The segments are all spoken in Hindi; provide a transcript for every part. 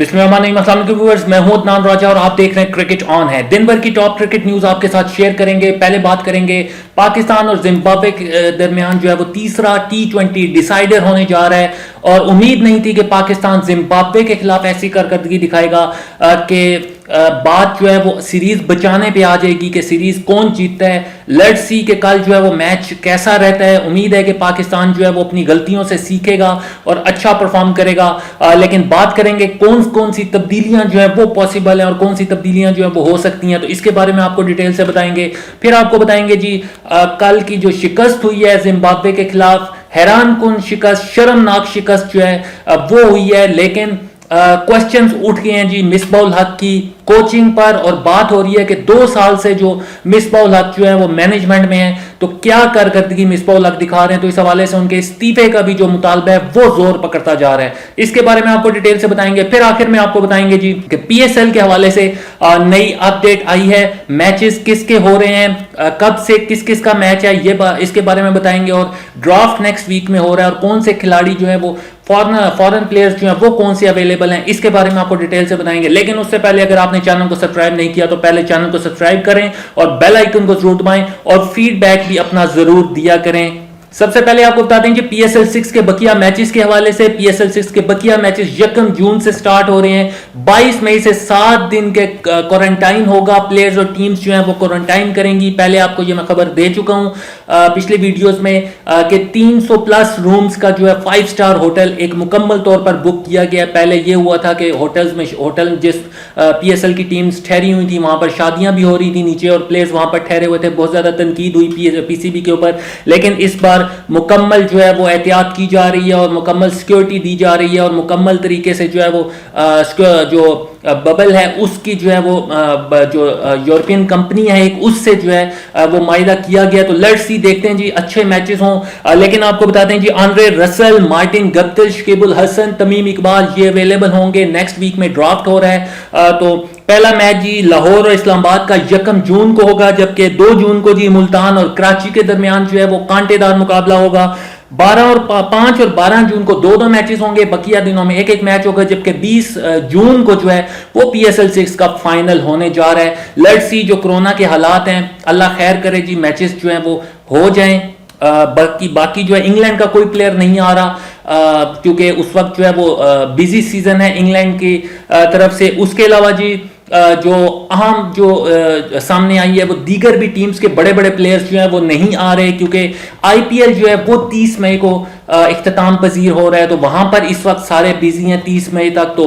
व्यूअर्स, मैं हूं अदनान राजा और आप देख रहे हैं क्रिकेट ऑन है। दिन भर की टॉप क्रिकेट न्यूज आपके साथ शेयर करेंगे। पहले बात करेंगे पाकिस्तान और जिम्बाब्वे के दरमियान जो है वो तीसरा T20 डिसाइडर होने जा रहा है और उम्मीद नहीं थी कि पाकिस्तान जिम्बाब्वे के खिलाफ ऐसी कारकर्दगी दिखाएगा कि बात जो है वो सीरीज बचाने पे आ जाएगी कि सीरीज कौन जीतता है। लेट्स सी कि कल जो है वो मैच कैसा रहता है। उम्मीद है कि पाकिस्तान जो है वो अपनी गलतियों से सीखेगा और अच्छा परफॉर्म करेगा। लेकिन बात करेंगे कौन कौन सी तब्दीलियां जो है वो पॉसिबल है और कौन सी तब्दीलियां जो है वो हो सकती हैं, तो इसके बारे में आपको डिटेल से बताएंगे। फिर आपको बताएंगे जी कल की जो शिकस्त हुई है जिम्बाब्वे के खिलाफ, हैरान कुन शिकस्त, शर्मनाक शिकस्त जो है वो हुई है। लेकिन क्वेश्चंस उठ गए हैं जी मिसबाउल हक की कोचिंग पर और बात हो रही है कि 2 साल से जो मिसबाउल हक जो है वो मैनेजमेंट में है, तो क्या कारकर्दगी मिसबाउल हक दिखा रहे हैं, तो इस हवाले से उनके इस्तीफे का भी जो मुतालबा है वो जोर पकड़ता जा रहा है। इसके बारे में आपको डिटेल से बताएंगे। फिर आखिर में आपको बताएंगे जी कि PSL के हवाले से नई अपडेट आई है, मैचेस किसके हो रहे हैं, कब से किस किस का मैच है, ये इसके बारे में बताएंगे। और ड्राफ्ट नेक्स्ट वीक में हो रहा है और कौन से खिलाड़ी जो है वो फॉरेन प्लेयर्स जो हैं वो कौन से अवेलेबल हैं, इसके बारे में आपको डिटेल से बताएंगे। लेकिन उससे पहले अगर आपने चैनल को सब्सक्राइब नहीं किया तो पहले चैनल को सब्सक्राइब करें और बेल आइकन को जरूर दबाएं और फीडबैक भी अपना जरूर दिया करें। सबसे पहले आपको बता दें कि PSL 6 के बकिया मैचेस के हवाले से, PSL 6 के बकिया मैचेस 1 जून से स्टार्ट हो रहे हैं। 22 मई से 7 दिन के क्वारंटाइन होगा, प्लेयर्स और टीम्स जो हैं वो क्वारंटाइन करेंगी। पहले आपको ये मैं खबर दे चुका हूं पिछले वीडियोस में कि 300 प्लस रूम्स का जो है 5 स्टार होटल एक मुकम्मल तौर पर बुक किया गया। पहले ये हुआ था कि होटल जिस PSL की टीम्स ठहरी हुई थी वहां पर शादियां भी हो रही थी नीचे और प्लेयर्स वहां पर ठहरे हुए थे। बहुत ज्यादा तनकीद हुई PCB के ऊपर, लेकिन इस बार मुकम्मल जो है वो एहतियात की जा रही है और मुकम्मल सिक्योरिटी दी जा रही है और मुकम्मल तरीके से जो है वो जो बबल है उसकी जो है वो जो यूरोपियन कंपनी है एक, उससे जो है वो मायदा किया गया। तो लेट्स सी, देखते हैं जी अच्छे मैचेस हों। लेकिन आपको बताते हैं जी Andre Russell, Martin Guptill, Shakibul Hasan, Tamim Iqbal ये अवेलेबल होंगे। नेक्स्ट वीक में ड्राफ्ट हो रहा है। तो पहला मैच जी लाहौर और इस्लामाबाद का 1 जून को होगा, जबकि 2 जून को जी मुल्तान और कराची के दरमियान जो है वो कांटेदार मुकाबला होगा। 5 और 12 जून को 2 मैचेस होंगे, बकिया दिनों में 1 मैच होगा, जबकि 20 जून को जो है वो PSL 6 का फाइनल होने जा रहा है। लेट्स सी, जो कोरोना के हालात हैं अल्लाह खैर करे जी, मैचेस जो है वो हो जाएं। बाकी जो है इंग्लैंड का कोई प्लेयर नहीं आ रहा क्योंकि उस वक्त जो है वो बिजी सीजन है इंग्लैंड की तरफ से। उसके अलावा जी जो अहम जो सामने आई है वो दीगर भी टीम्स के बड़े बड़े प्लेयर्स जो हैं वो नहीं आ रहे क्योंकि IPL जो है वो 30 मई को इख्तिताम पजीर हो रहा है, तो वहां पर इस वक्त सारे बिजी हैं 30 मई तक। तो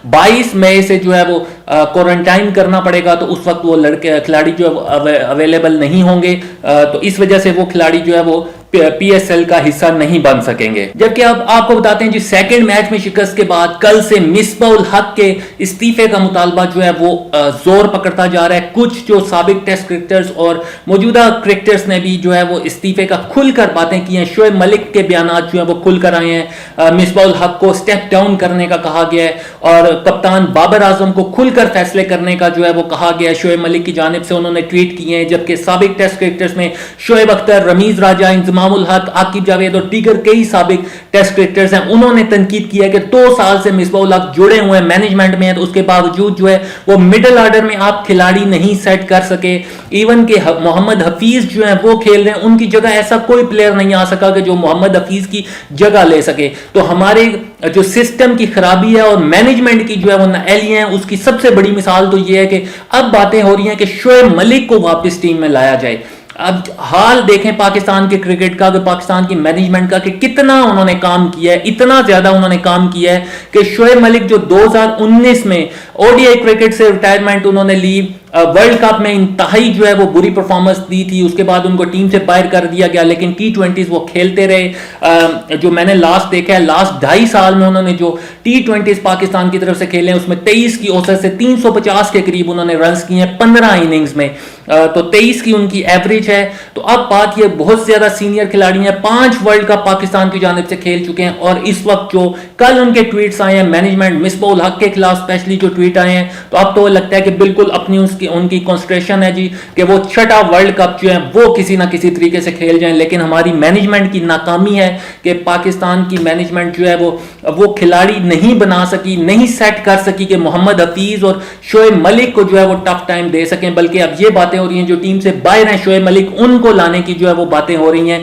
22 मई से जो है वो क्वारंटाइन करना पड़ेगा, तो उस वक्त वो खिलाड़ी जो है अवेलेबल नहीं होंगे, तो इस वजह से वो खिलाड़ी जो है वो PSL का हिस्सा नहीं बन सकेंगे। जबकि अब आपको बताते हैं जी सेकंड मैच में शिकस्त के बाद कल से मिसबाउल हक के इस्तीफे का मुतालबा जो है वो जोर पकड़ता जा रहा है। कुछ जो साबिक टेस्ट क्रिकेटर्स और मौजूदा क्रिकेटर्स ने भी जो है वो इस्तीफे का खुलकर बातें की हैं। शोएब मलिक के बयानात जो है वो खुलकर आए हैं। मिसबाउल हक को स्टेप डाउन करने का कहा गया है और कप्तान बाबर आजम को खुलकर फैसले करने का जो है वो कहा गया है। शोएब मलिक की जानिब से उन्होंने ट्वीट किए हैं, जबकि साबिक टेस्ट क्रिकेटर्स में शोएब अख्तर, रमीज राजा, मामूल हक, आकिब जावेद और दीगर कई साबिक टेस्ट क्रिकेटर्स हैं, उन्होंने तनकीद किया कि 2 साल से मिसबाउल हक जुड़े हुए मैनेजमेंट में हैं, तो उसके बावजूद जो है वो मिडिल ऑर्डर में आप खिलाड़ी नहीं सेट कर सके। इवन के मोहम्मद हफीज जो है वो खेल रहे हैं, उनकी जगह ऐसा कोई प्लेयर नहीं आ सका कि जो मोहम्मद हफीज की जगह ले सके। तो हमारे जो सिस्टम की खराबी है और मैनेजमेंट की जो है वो नाअहली है, उसकी सबसे बड़ी मिसाल तो ये है कि अब बातें हो रही हैं कि शोएब मलिक को वापस टीम में लाया जाए। अब हाल देखें पाकिस्तान के क्रिकेट का, पाकिस्तान की मैनेजमेंट का, कि कितना उन्होंने काम किया है, इतना ज्यादा उन्होंने काम किया है कि शोएब मलिक जो 2019 में ODI क्रिकेट से रिटायरमेंट उन्होंने ली, वर्ल्ड कप में इंतहाई जो है वो बुरी परफॉर्मेंस दी थी, उसके बाद उनको टीम से बाहर कर दिया गया, लेकिन T20s वो खेलते रहे। जो मैंने लास्ट देखा है, लास्ट 2.5 साल में उन्होंने जो T20s पाकिस्तान की तरफ से खेले हैं उसमें 23 की औसत से 350 के करीब उन्होंने रन्स किए हैं 15 इनिंग्स में। तो 23 की उनकी एवरेज है। तो अब बात ये बहुत ज्यादा सीनियर खिलाड़ी हैं, 5 वर्ल्ड कप पाकिस्तान की जानिब से खेल चुके हैं और इस वक्त जो कल उनके ट्वीट्स आए हैं मैनेजमेंट मिसबाह उल हक के खिलाफ स्पेशली जो ट्वीट आए हैं, तो अब तो लगता है कि बिल्कुल अपनी उनकी कॉन्सेंट्रेशन है जी कि वो छठा वर्ल्ड कप जो है वो किसी ना किसी तरीके से खेल जाएं। लेकिन हमारी मैनेजमेंट की नाकामी है कि पाकिस्तान की मैनेजमेंट जो है वो खिलाड़ी नहीं बना सकी, नहीं सेट कर सकी कि मोहम्मद हफीज और शोएब मलिक को जो है वो टफ टाइम दे सकें। बल्कि अब ये बातें हो रही हैं जो टीम से बाहर हैं शोएब मलिक, उनको लाने की जो है वो बातें हो रही हैं।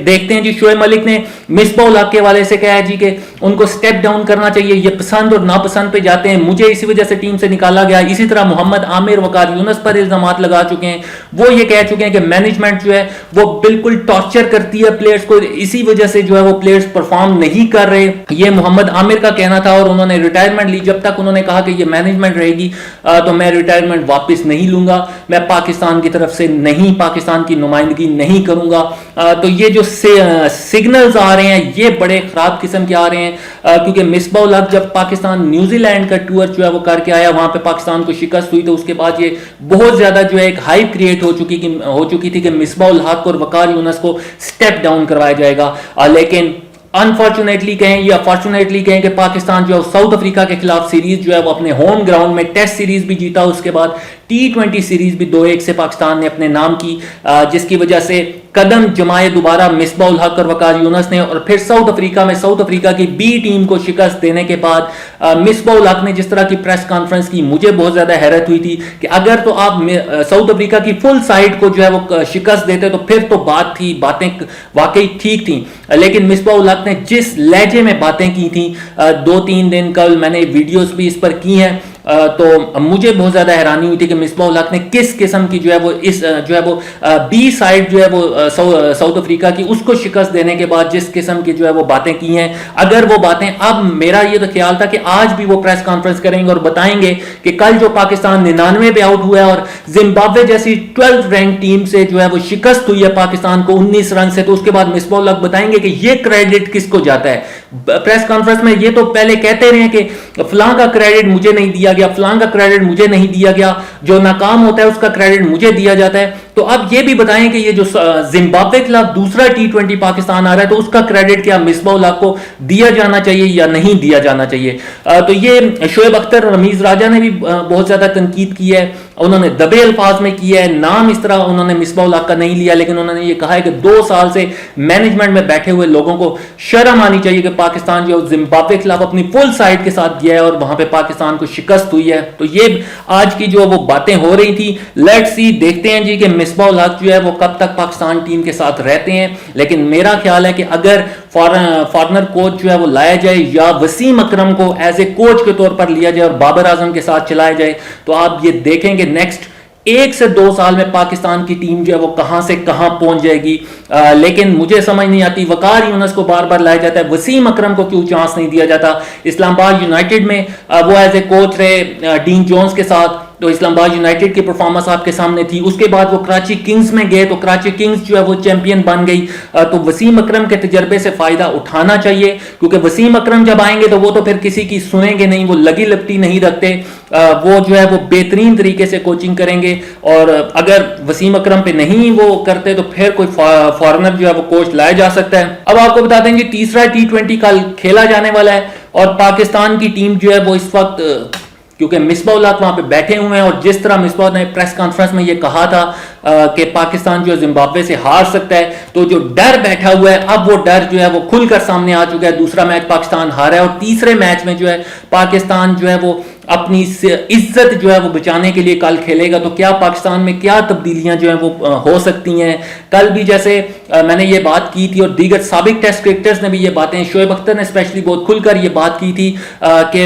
देखते हैं जी, शोएब मलिक ने मिसबाह उल हक के वाले से कहा है जी कि उनको स्टेप डाउन करना चाहिए, ये पसंद और नापसंद पे जाते हैं, मुझे इसी वजह से टीम से निकाला गया। इसी तरह मोहम्मद आमिर वकार यूनुस पर इल्जामात लगा चुके हैं, वो ये कह चुके हैं कि मैनेजमेंट जो है वो बिल्कुल टॉर्चर करती है प्लेयर्स को, इसी वजह से जो है वो प्लेयर्स परफॉर्म नहीं कर रहे। ये मोहम्मद आमिर का कहना था और उन्होंने रिटायरमेंट ली। जब तक उन्होंने कहा कि ये मैनेजमेंट रहेगी तो मैं रिटायरमेंट वापस नहीं लूंगा, मैं पाकिस्तान की तरफ से नहीं, पाकिस्तान की नुमाइंदगी नहीं करूंगा। तो ये जो सिग्नल्स आ रहे हैं ये बड़े खराब किस्म के आ रहे हैं, क्योंकि मिसबाह उल हक जब पाकिस्तान न्यूजीलैंड का टूर जो है वो करके आया, वहां पे पाकिस्तान को शिकस्त हुई, तो उसके बाद ये बहुत ज्यादा जो है एक हाइप क्रिएट हो चुकी थी कि मिसबाह उल हक और वकार यूनुस को स्टेप डाउन करवाया जाएगा। लेकिन अनफॉर्चुनेटली कहें या फॉर्चुनेटली कहें कि पाकिस्तान जो है साउथ अफ्रीका के खिलाफ सीरीज जो है वो अपने होम ग्राउंड में टेस्ट सीरीज भी जीता, उसके बाद T20 सीरीज भी 2-1 से पाकिस्तान ने अपने नाम की, जिसकी वजह से कदम जमाए दोबारा मिसबाह उल हक और वकार यूनुस ने। और फिर साउथ अफ्रीका की बी टीम को शिकस्त देने के बाद मिसबाह उल हक ने जिस तरह की प्रेस कॉन्फ्रेंस की, मुझे बहुत ज्यादा हैरत हुई थी कि अगर तो आप साउथ अफ्रीका की फुल साइड को जो है वो शिकस्त देते तो फिर तो बातें वाकई ठीक थी। लेकिन मिसबाह उल हक ने जिस लहजे में बातें की थी 2-3 दिन, कल मैंने वीडियोस भी इस पर की हैं, तो मुझे बहुत ज्यादा हैरानी हुई थी कि मिसबाह उल हक ने किस किस्म की जो है वो बी साइड जो है वो साउथ अफ्रीका की उसको शिकस्त देने के बाद जिस किस्म की जो है वो बातें की हैं। अगर वो बातें, अब मेरा ये तो ख्याल था कि आज भी वो प्रेस कॉन्फ्रेंस करेंगे और बताएंगे कि कल जो पाकिस्तान 99 पे आउट हुआ है और जिम्बाब्वे जैसी 12th रैंक टीम से जो है वो शिकस्त हुई है पाकिस्तान को 19 रन से, तो उसके बाद मिसबाह उल हक बताएंगे कि ये क्रेडिट किसको जाता है। प्रेस कॉन्फ्रेंस में ये तो पहले कहते रहे कि फलां का क्रेडिट मुझे नहीं दिया गया, फलां का क्रेडिट मुझे नहीं दिया गया, जो नाकाम होता है उसका क्रेडिट मुझे दिया जाता है। तो अब ये भी बताएं कि ये जो जिम्बाब्वे के खिलाफ दूसरा T20 पाकिस्तान आ रहा है तो उसका क्रेडिट क्या मिसबाह उल हक को दिया जाना चाहिए या नहीं दिया जाना चाहिए। तो ये शोएब अख्तर और रमीज राजा ने भी बहुत ज्यादा तनकीद की है, उन्होंने दबे अल्फाज में किया है, नाम इस तरह उन्होंने मिसबाह उल हक का नहीं लिया, लेकिन उन्होंने ये कहा है कि 2 साल से मैनेजमेंट में बैठे हुए लोगों को शर्म आनी चाहिए कि पाकिस्तान जो जिम्बाब्वे के खिलाफ अपनी फुल साइड के साथ गया है और वहां पे पाकिस्तान को शिकस्त हुई है। तो ये आज की जो वो बातें हो रही थी, लेट्स सी, देखते हैं जी कि मिसबाह उल हक जो है वो कब तक पाकिस्तान टीम के साथ रहते हैं। लेकिन मेरा ख्याल है कि अगर फॉरनर कोच जो है वो लाया जाए या वसीम अकरम को एज ए कोच के तौर पर लिया जाए और बाबर आजम के साथ चलाया जाए, तो आप ये देखेंगे नेक्स्ट 1 से 2 साल में पाकिस्तान की टीम जो है वो कहां से कहां पहुंच जाएगी। लेकिन मुझे समझ नहीं आती, वकार यूनुस को बार बार लाया जाता है, वसीम अकरम को क्यों चांस नहीं दिया जाता। इस्लामाबाद यूनाइटेड में वो एज ए कोच रहे डीन जोन्स के साथ, तो इस्लामाबाद यूनाइटेड की परफॉर्मेंस आपके सामने थी। उसके बाद वो कराची किंग्स में गए तो कराची किंग्स जो है वो चैंपियन बन गई। तो वसीम अकरम के तजर्बे से फायदा उठाना चाहिए, क्योंकि वसीम अकरम जब आएंगे तो वो तो फिर किसी की सुनेंगे नहीं, वो लगी लपटी नहीं रखते, वो जो है वो बेहतरीन तरीके से कोचिंग करेंगे। और अगर वसीम अकरम पे नहीं वो करते तो फिर कोई फॉरेनर जो है वो कोच लाया जा सकता है। अब आपको बता देंगे तीसरा T20 कल खेला जाने वाला है और पाकिस्तान की टीम जो है वो इस वक्त, क्योंकि मिसबाह उल हक वहां पे बैठे हुए हैं और जिस तरह मिसबाह ने प्रेस कॉन्फ्रेंस में ये कहा था कि पाकिस्तान जो जिम्बाब्वे से हार सकता है, तो जो डर बैठा हुआ है अब वो डर जो है वो खुलकर सामने आ चुका है। दूसरा मैच पाकिस्तान हारा है और तीसरे मैच में जो है पाकिस्तान जो है वो अपनी इज्जत जो है वो बचाने के लिए कल खेलेगा। तो क्या पाकिस्तान में क्या तब्दीलियां जो है वो हो सकती हैं। कल भी जैसे मैंने ये बात की थी और दीगर साबिक टेस्ट क्रिकेटर्स ने भी ये बातें, शोएब अख्तर ने स्पेशली बहुत खुलकर ये बात की थी कि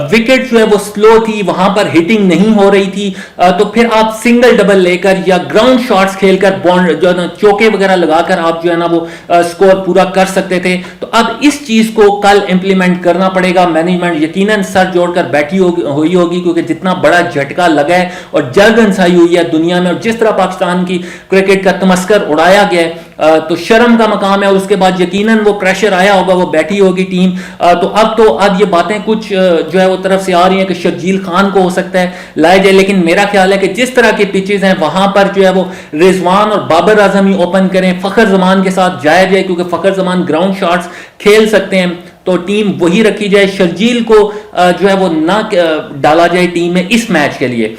विकेट जो है वो स्लो थी, वहां पर हिटिंग नहीं हो रही थी, तो फिर आप सिंगल डबल लेकर या ग्राउंड शॉट्स खेलकर बॉन्ड जो है चौके वगैरह लगाकर आप जो है ना वो स्कोर पूरा कर सकते थे। तो अब इस चीज को कल इंप्लीमेंट करना पड़ेगा। मैनेजमेंट यकीनन सर जोड़कर बैठी हुई होगी, क्योंकि जितना बड़ा झटका लगा है और जग हंसाई हुई है दुनिया में और जिस तरह पाकिस्तान की क्रिकेट का तमस्कर उड़ाया गया है, तो शर्म का मकाम है, और उसके बाद यकीनन वो प्रेशर आया होगा, वो बैठी होगी टीम। तो अब ये बातें कुछ जो है वो तरफ से आ रही हैं कि शर्जील खान को हो सकता है लाया जाए, लेकिन मेरा ख्याल है कि जिस तरह के पिचेस हैं वहां पर जो है वो रिजवान और बाबर आजम ही ओपन करें, फखर जमान के साथ जाया जाए, क्योंकि फखर जमान ग्राउंड शॉट्स खेल सकते हैं, तो टीम वही रखी जाए। शर्जील को जो है वो ना डाला जाए टीम में इस मैच के लिए।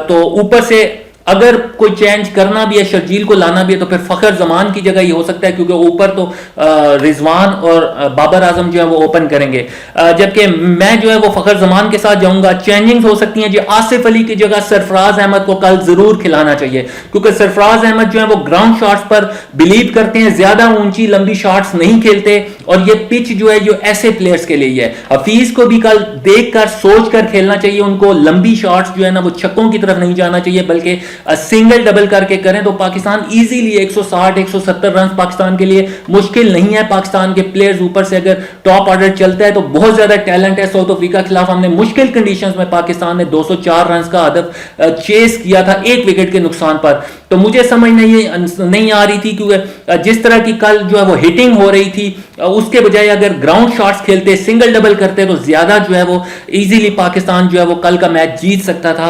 तो ऊपर से अगर कोई चेंज करना भी है, शर्जील को लाना भी है, तो फिर फखर जमान की जगह ये हो सकता है, क्योंकि ऊपर तो रिजवान और बाबर आजम जो है वो ओपन करेंगे, जबकि मैं जो है वो फखर जमान के साथ जाऊंगा। चेंजिंग्स हो सकती हैं जी, आसिफ अली की जगह सरफराज अहमद को कल जरूर खिलाना चाहिए, क्योंकि सरफराज अहमद जो है वो ग्राउंड शॉट्स पर बिलीव करते हैं, ज्यादा ऊंची लंबी शॉट्स नहीं खेलते, और ये पिच जो है जो ऐसे प्लेयर्स के लिए है। हफीज को भी कल देखकर सोचकर खेलना चाहिए, उनको लंबी शॉट्स जो है ना वो छक्कों की तरफ नहीं जाना चाहिए, बल्कि सिंगल डबल करके करें, तो पाकिस्तान इजीली 160 170 रन पाकिस्तान के लिए मुश्किल नहीं है। पाकिस्तान के प्लेयर्स ऊपर से अगर टॉप ऑर्डर चलता है तो बहुत ज्यादा टैलेंट है। साउथ अफ्रीका के खिलाफ हमने मुश्किल कंडीशंस में पाकिस्तान ने 204 रन का हदफ चेस किया था 1 विकेट के नुकसान पर। तो मुझे समझ नहीं आ रही थी, क्योंकि जिस तरह की कल जो है वो हिटिंग हो रही थी, उसके बजाय अगर ग्राउंड शॉट्स खेलते, सिंगल डबल करते, तो ज्यादा जो है वो इजीली पाकिस्तान जो है वो कल का मैच जीत सकता था।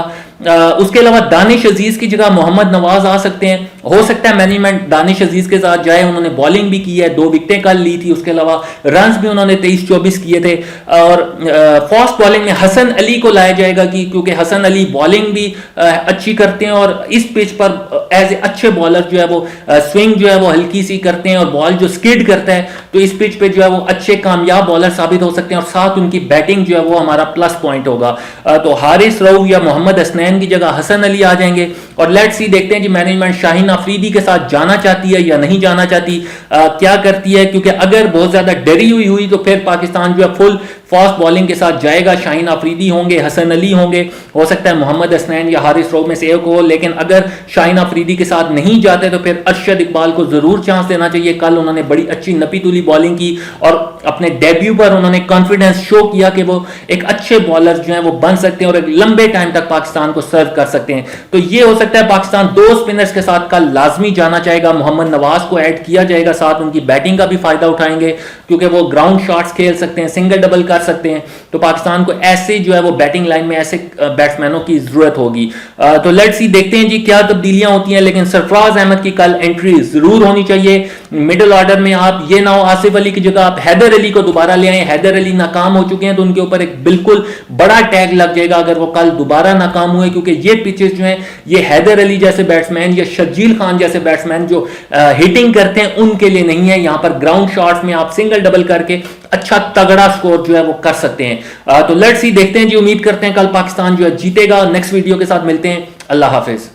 उसके अलावा दानिश अजीज की जगह मोहम्मद नवाज आ सकते हैं। हो सकता है मैनेजमेंट दानिश अजीज के साथ जाए, उन्होंने बॉलिंग भी की है, 2 विकेटें कल ली थी, उसके अलावा रन्स भी उन्होंने 23-24 किए थे। और फास्ट बॉलिंग में हसन अली को लाया जाएगा, क्योंकि हसन अली बॉलिंग भी अच्छी करते हैं, और इस पिच पर एज ए अच्छे बॉलर जो है वो स्विंग जो है वो हल्की सी करते हैं, और बॉल जो स्किड करता है, तो इस पिच पे जो है वो अच्छे कामयाब बॉलर साबित हो सकते हैं, और साथ उनकी बैटिंग जो है वो हमारा प्लस पॉइंट होगा। तो हारिस रऊफ या मोहम्मद हसनैन की जगह हसन अली आ जाएंगे। और लेट्स सी, देखते हैं जी मैनेजमेंट शाहीन अफरीदी के साथ जाना चाहती है या नहीं जाना चाहती, क्या करती है, क्योंकि अगर बहुत ज्यादा डरी हुई तो फिर पाकिस्तान जो है फुल फास्ट बॉलिंग के साथ जाएगा। शाहीन अफरीदी होंगे, हसन अली होंगे, हो सकता है मोहम्मद हसनैन या हारिस रऊफ में से एक हो, लेकिन अगर शाहीन अफरीदी के साथ नहीं जाते तो फिर अरशद इकबाल को जरूर चांस देना चाहिए। कल उन्होंने बड़ी अच्छी नपी तुली बॉलिंग की, और अपने डेब्यू पर उन्होंने कॉन्फिडेंस शो किया कि वो एक अच्छे बॉलर जो हैं वो बन सकते हैं, और एक लंबे टाइम तक पाकिस्तान को सर्व कर सकते हैं। तो ये हो सकता है पाकिस्तान 2 स्पिनर्स के साथ कल लाजमी जाना चाहेगा। मोहम्मद नवाज को ऐड किया जाएगा, साथ उनकी बैटिंग का भी फायदा उठाएंगे, क्योंकि वो ग्राउंड शॉट्स खेल सकते हैं, सिंगल डबल कर सकते हैं। तो पाकिस्तान को ऐसे जो है वो बैटिंग लाइन में ऐसे बैट्समैनों की जरूरत होगी। तो लेट्स सी, देखते हैं जी क्या तब्दीलियां होती हैं, लेकिन सरफराज अहमद की कल एंट्री जरूर होनी चाहिए। मिडिल ऑर्डर में आप ये ना हो आसिफ अली की जगह आप हैदर अली को दोबारा ले आए। हैदर अली नाकाम हो चुके हैं, तो उनके ऊपर एक बिल्कुल बड़ा टैग लग जाएगा अगर वो कल दोबारा नाकाम हुए, क्योंकि ये पिचेस जो हैं ये हैदर अली जैसे बैट्समैन या शर्जील खान जैसे बैट्समैन जो हिटिंग करते हैं उनके लिए नहीं है। यहां पर ग्राउंड शॉट्स में आप सिंगल डबल करके अच्छा तगड़ा स्कोर जो है वो कर सकते हैं। तो लेट्स सी, देखते हैं जी, उम्मीद करते हैं कल पाकिस्तान जो है जीतेगा। नेक्स्ट वीडियो के साथ मिलते हैं, अल्लाह हाफिज।